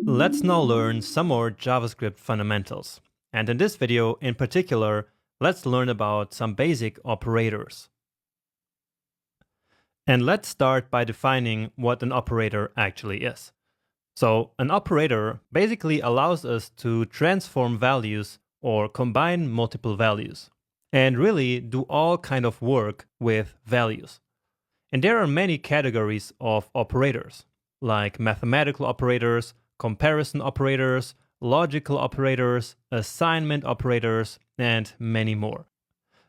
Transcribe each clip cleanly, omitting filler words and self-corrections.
Let's now learn some more JavaScript fundamentals. And in this video in particular, let's learn about some basic operators. And let's start by defining what an operator actually is. So an operator basically allows us to transform values or combine multiple values and really do all kind of work with values. And there are many categories of operators, like mathematical operators, comparison operators, logical operators, assignment operators, and many more.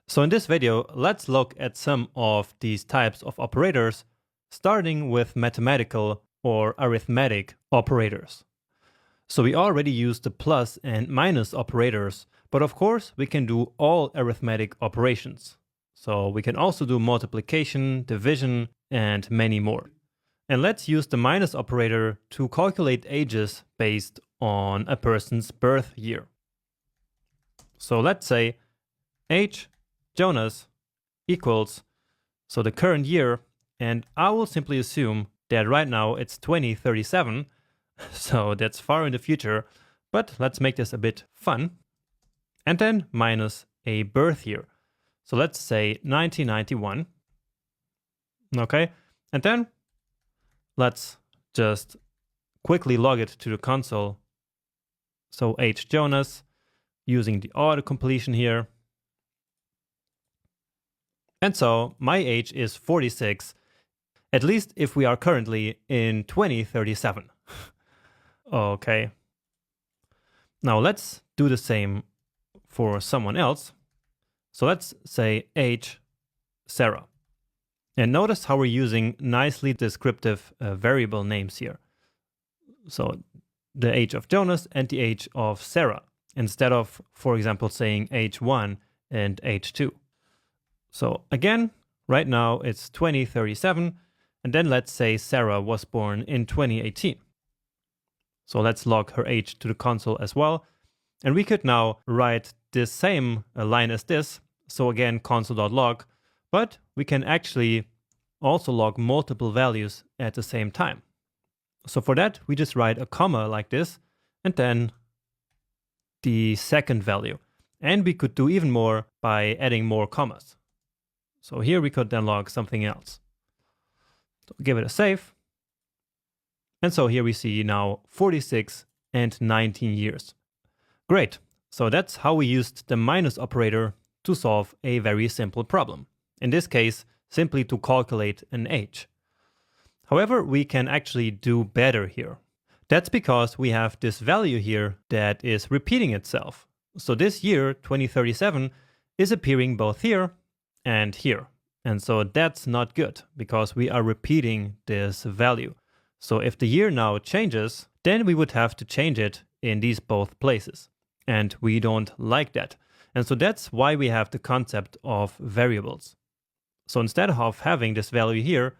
So in this video, let's look at some of these types of operators, starting with mathematical or arithmetic operators. So we already used the plus and minus operators, but of course we can do all arithmetic operations. So we can also do multiplication, division, and many more. And let's use the minus operator to calculate ages based on a person's birth year. So let's say age Jonas equals, so the current year, and I will simply assume that right now it's 2037, so that's far in the future, but let's make this a bit fun. And then minus a birth year. So let's say 1991. Okay, and then let's just quickly log it to the console. So age Jonas, using the auto-completion here. And so my age is 46, at least if we are currently in 2037. Okay. Now let's do the same for someone else. So let's say age Sarah. And notice how we're using nicely descriptive variable names here. So the age of Jonas and the age of Sarah, instead of, for example, saying age 1 and age 2. So again, right now it's 2037, and then let's say Sarah was born in 2018. So let's log her age to the console as well. And we could now write this same line as this. So again, console.log, but we can actually also log multiple values at the same time. So for that, we just write a comma like this, and then the second value. And we could do even more by adding more commas. So here we could then log something else. So give it a save. And so here we see now 46 and 19 years. Great. So that's how we used the minus operator to solve a very simple problem. In this case, simply to calculate an age. However, we can actually do better here. That's because we have this value here that is repeating itself. So this year, 2037, is appearing both here and here. And so that's not good because we are repeating this value. So if the year now changes, then we would have to change it in these both places. And we don't like that. And so that's why we have the concept of variables. So instead of having this value here,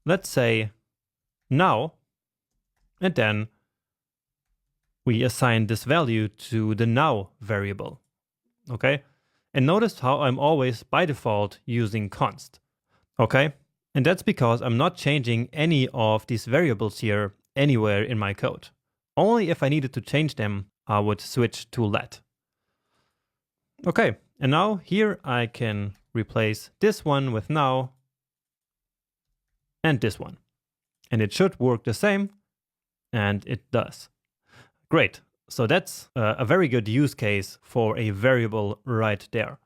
let's say now, and then we assign this value to the now variable. Okay? And notice how I'm always by default using const. Okay? And that's because I'm not changing any of these variables here anywhere in my code. Only if I needed to change them, I would switch to let. Okay, and now here I can replace this one with now and this one. And it should work the same, and it does. Great, so that's a very good use case for a variable right there.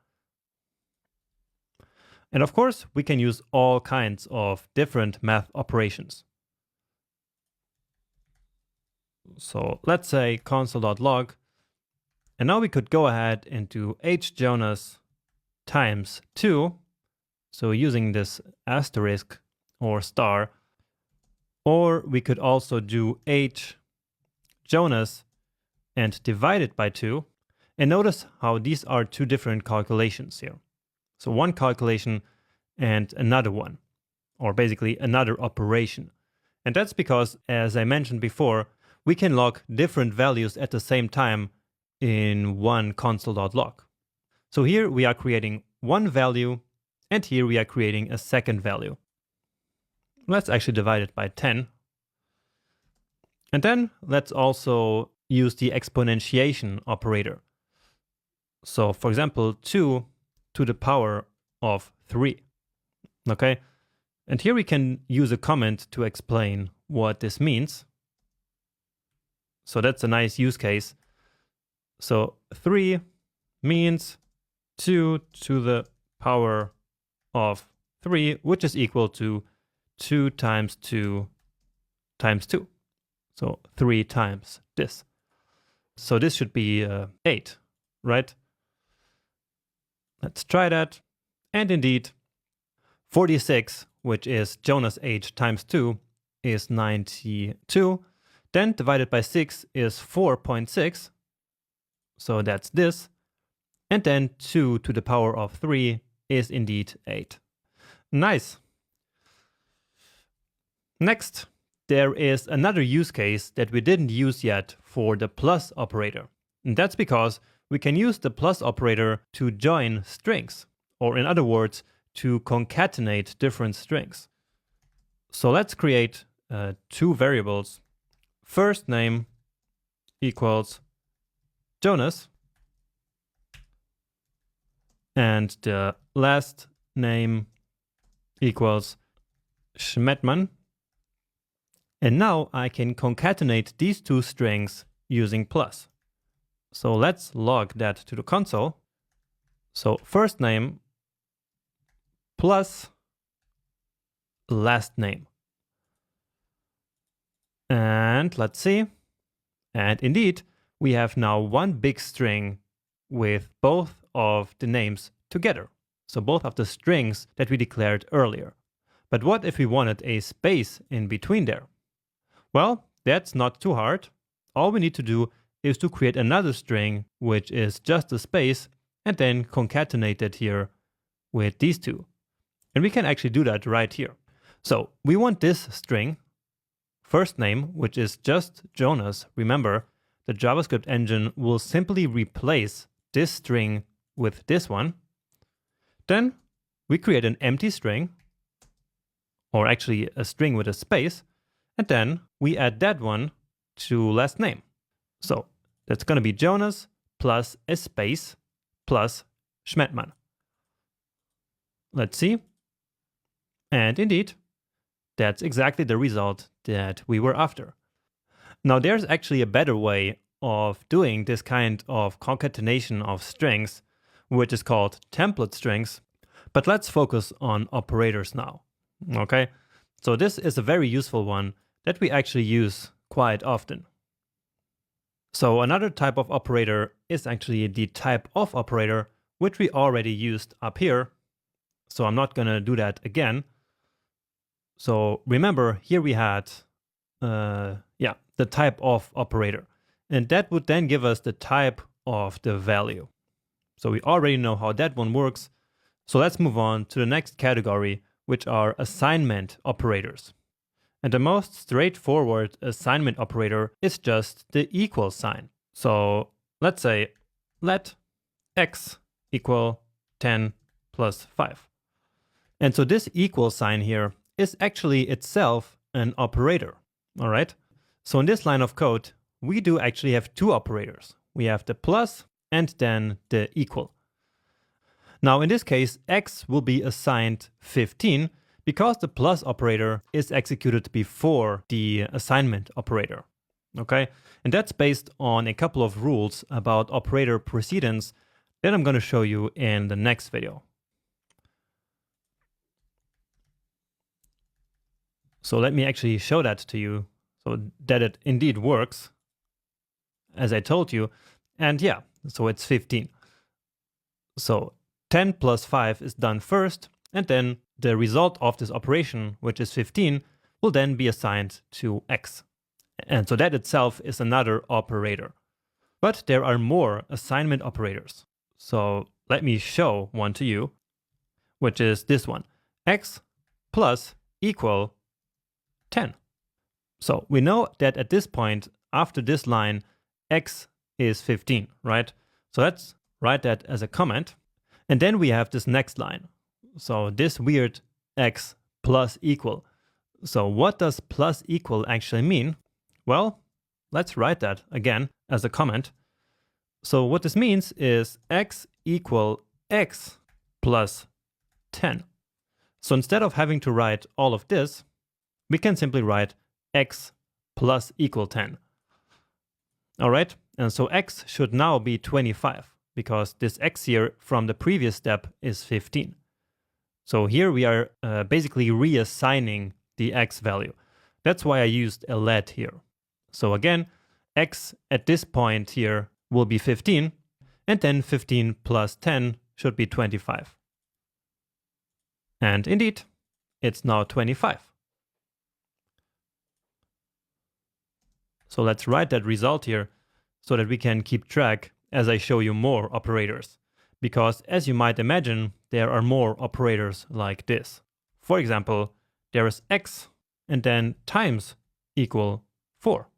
And of course, we can use all kinds of different math operations. So let's say console.log. And now we could go ahead and do age Jonas times 2. So using this asterisk or star. Or we could also do age Jonas and divide it by 2. And notice how these are two different calculations here. So one calculation and another one, or basically another operation. And that's because, as I mentioned before, we can log different values at the same time in one console.log. So here we are creating one value, and here we are creating a second value. Let's actually divide it by 10. And then let's also use the exponentiation operator. So for example, 2 to the power of 3. Okay, and here we can use a comment to explain what this means. So that's a nice use case. So 3 means 2 to the power of 3, which is equal to 2 times 2 times 2. So 3 times this. So this should be 8, right? Let's try that. And indeed, 46, which is Jonah's age times 2, is 92. Then divided by 6 is 4.6. So that's this. And then 2 to the power of 3 is indeed 8. Nice. Next, there is another use case that we didn't use yet for the plus operator. And that's because we can use the plus operator to join strings, or in other words, to concatenate different strings. So let's create two variables. First name equals Jonas, and the last name equals Schmettmann. And now I can concatenate these two strings using plus. So let's log that to the console. So first name plus last name. And let's see. And indeed, we have now one big string with both of the names together. So both of the strings that we declared earlier. But what if we wanted a space in between there? Well, that's not too hard. All we need to do is to create another string, which is just a space, and then concatenate it here with these two. And we can actually do that right here. So we want this string, first name, which is just Jonas. Remember, the JavaScript engine will simply replace this string with this one. Then we create an empty string, or actually a string with a space, and then we add that one to last name. So that's going to be Jonas plus a space plus Schmettmann. Let's see. And indeed, that's exactly the result that we were after. Now there's actually a better way of doing this kind of concatenation of strings, which is called template strings. But let's focus on operators now. Okay, so this is a very useful one that we actually use quite often. So another type of operator is actually the type of operator, which we already used up here. So I'm not going to do that again. So remember, here we had the type of operator. And that would then give us the type of the value. So we already know how that one works. So let's move on to the next category, which are assignment operators. And the most straightforward assignment operator is just the equal sign. So let's say let x equal 10 plus 5. And so this equal sign here is actually itself an operator. All right. So in this line of code, we do actually have two operators. We have the plus and then the equal. Now in this case, x will be assigned 15 because the plus operator is executed before the assignment operator. Okay, and that's based on a couple of rules about operator precedence that I'm going to show you in the next video. So let me actually show that to you so that it indeed works, as I told you. And yeah, so it's 15. So 10 plus 5 is done first, and then the result of this operation, which is 15, will then be assigned to x. And so that itself is another operator. But there are more assignment operators. So let me show one to you, which is this one, x plus equal 10. So we know that at this point, after this line, x is 15, right? So let's write that as a comment. And then we have this next line. So this weird x plus equal. So what does plus equal actually mean? Well, let's write that again as a comment. So what this means is x equal x plus 10. So instead of having to write all of this, we can simply write x plus equal 10. All right, and so x should now be 25 because this x here from the previous step is 15. So here we are basically reassigning the x value. That's why I used a let here. So again, x at this point here will be 15, and then 15 plus 10 should be 25. And indeed, it's now 25. So let's write that result here so that we can keep track as I show you more operators. Because as you might imagine, there are more operators like this. For example, there is x and then times equal 4.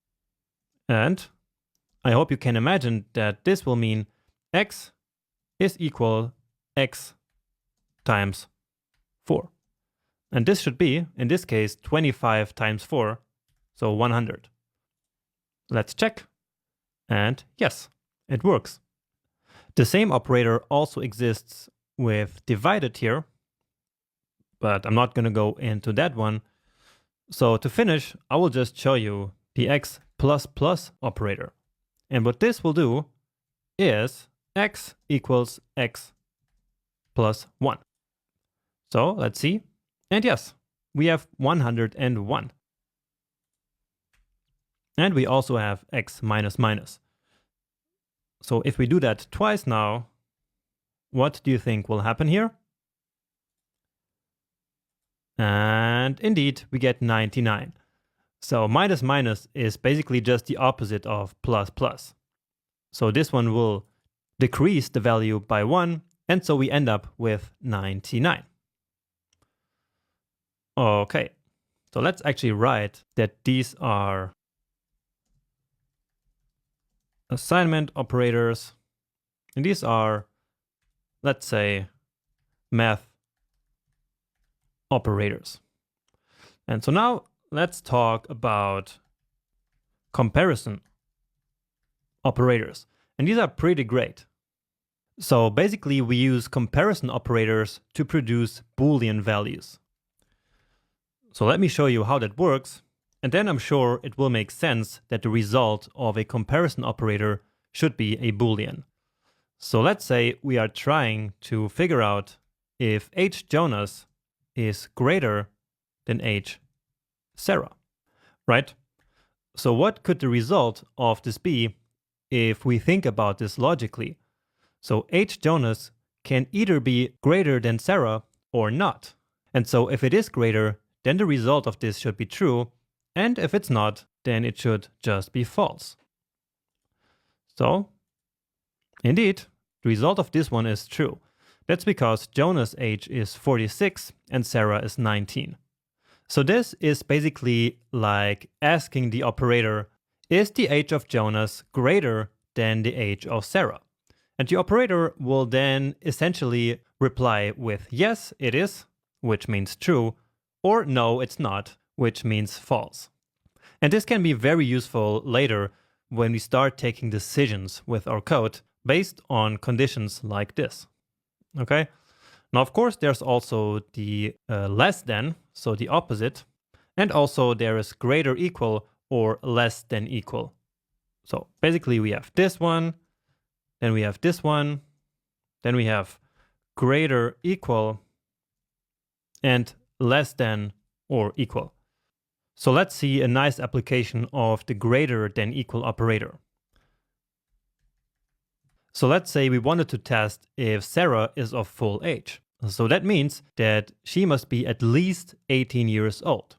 And I hope you can imagine that this will mean x is equal x times 4. And this should be, in this case, 25 times 4, so 100. Let's check. And yes, it works. The same operator also exists with divided here, but I'm not going to go into that one. So to finish, I will just show you the x plus plus operator. And what this will do is x equals x plus 1. So let's see. And yes, we have 101. And we also have x minus minus. So if we do that twice now, what do you think will happen here? And indeed, we get 99. So minus minus is basically just the opposite of plus plus. So this one will decrease the value by 1, and so we end up with 99. Okay, so let's actually write that these are assignment operators, and these are, let's say, math operators. And so now let's talk about comparison operators. And these are pretty great. So basically we use comparison operators to produce Boolean values. So let me show you how that works, and then I'm sure it will make sense that the result of a comparison operator should be a Boolean. So let's say we are trying to figure out if H Jonas is greater than H Sarah, right? So what could the result of this be if we think about this logically? So H Jonas can either be greater than Sarah or not. And so if it is greater, then the result of this should be true. And if it's not, then it should just be false. So indeed, the result of this one is true. That's because Jonas' age is 46 and Sarah is 19. So this is basically like asking the operator, is the age of Jonas greater than the age of Sarah? And the operator will then essentially reply with yes, it is, which means true, or no, it's not, which means false. And this can be very useful later when we start taking decisions with our code based on conditions like this. Okay? Now, of course, there's also the less than, so the opposite, and also there is greater equal or less than equal. So basically we have this one, then we have this one, then we have greater equal and less than or equal. So let's see a nice application of the greater than equal operator. So let's say we wanted to test if Sarah is of full age. So that means that she must be at least 18 years old.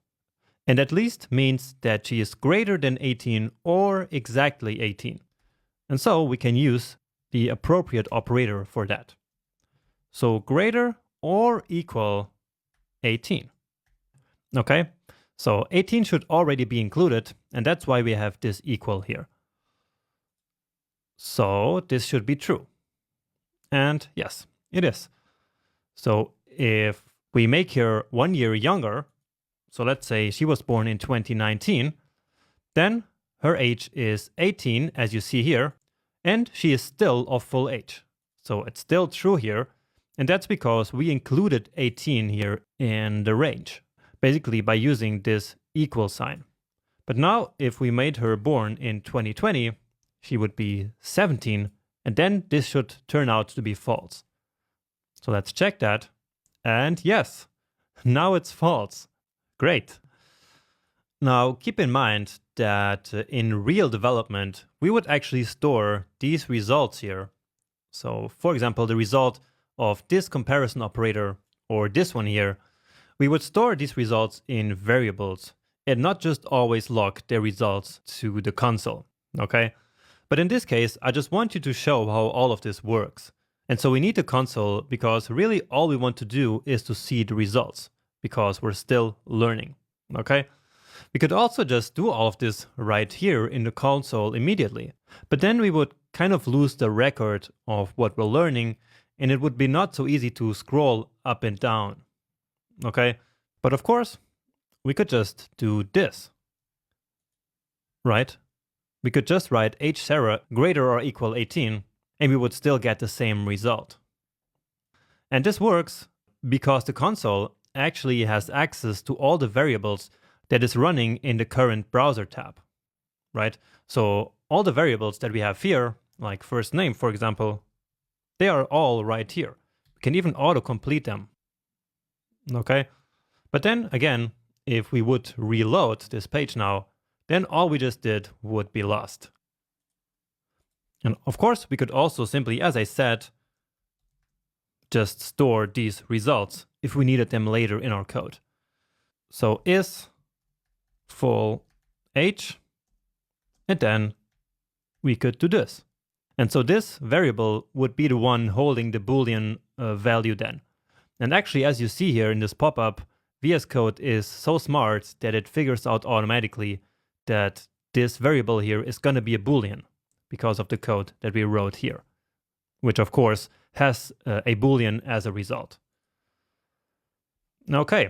And at least means that she is greater than 18 or exactly 18. And so we can use the appropriate operator for that. So greater or equal 18. Okay, so 18 should already be included, and that's why we have this equal here. So this should be true. And yes, it is. So if we make her 1 year younger, so let's say she was born in 2019, then her age is 18, as you see here, and she is still of full age. So it's still true here, and that's because we included 18 here in the range, basically by using this equal sign. But now, if we made her born in 2020, she would be 17, and then this should turn out to be false. So let's check that, and yes, now it's false. Great. Now, keep in mind that in real development, we would actually store these results here. So, for example, the result of this comparison operator, or this one here, we would store these results in variables and not just always log their results to the console, okay? But in this case, I just want you to show how all of this works. And so we need the console because really all we want to do is to see the results because we're still learning, okay? We could also just do all of this right here in the console immediately, but then we would kind of lose the record of what we're learning, and it would be not so easy to scroll up and down, okay? But of course, we could just do this, right? We could just write age Sarah greater or equal 18, and we would still get the same result. And this works because the console actually has access to all the variables that is running in the current browser tab, right? So all the variables that we have here, like first name, for example, they are all right here. We can even auto-complete them, okay? But then again, if we would reload this page now, then all we just did would be lost. And of course, we could also simply, as I said, just store these results if we needed them later in our code. So is full age, and then we could do this. And so this variable would be the one holding the Boolean value then. And actually, as you see here in this pop-up, VS Code is so smart that it figures out automatically that this variable here is going to be a Boolean because of the code that we wrote here, which of course has a Boolean as a result. Okay,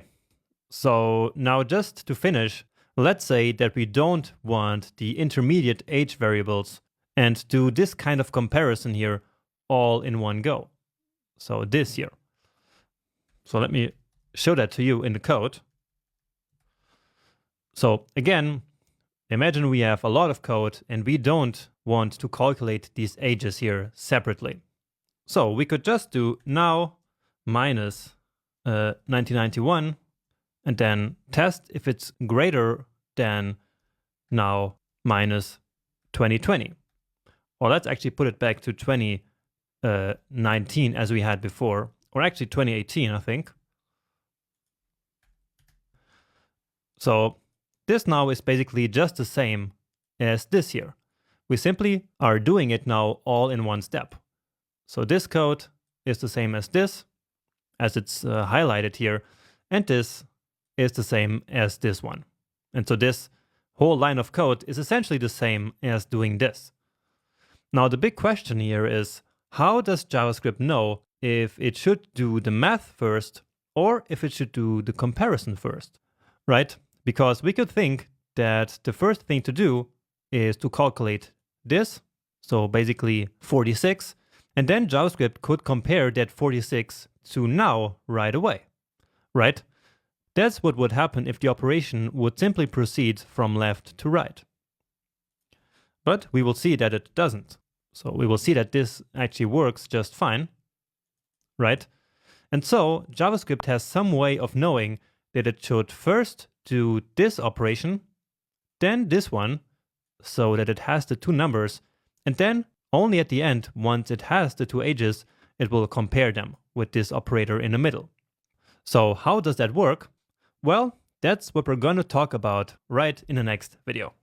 so now just to finish, let's say that we don't want the intermediate age variables and do this kind of comparison here all in one go. So this here. So let me show that to you in the code. So again, imagine we have a lot of code and we don't want to calculate these ages here separately. So we could just do now minus 1991 and then test if it's greater than now minus 2020. Or let's actually put it back to 2019 as we had before, or actually 2018, I think. So this now is basically just the same as this here. We simply are doing it now all in one step. So this code is the same as this, as it's highlighted here, and this is the same as this one. And so this whole line of code is essentially the same as doing this. Now the big question here is, how does JavaScript know if it should do the math first or if it should do the comparison first, right? Because we could think that the first thing to do is to calculate this, so basically 46, and then JavaScript could compare that 46 to now right away, right? That's what would happen if the operation would simply proceed from left to right. But we will see that it doesn't. So we will see that this actually works just fine, right? And so JavaScript has some way of knowing that it should first do this operation, then this one, so that it has the two numbers, and then only at the end, once it has the two ages, it will compare them with this operator in the middle. So how does that work? Well, that's what we're going to talk about right in the next video.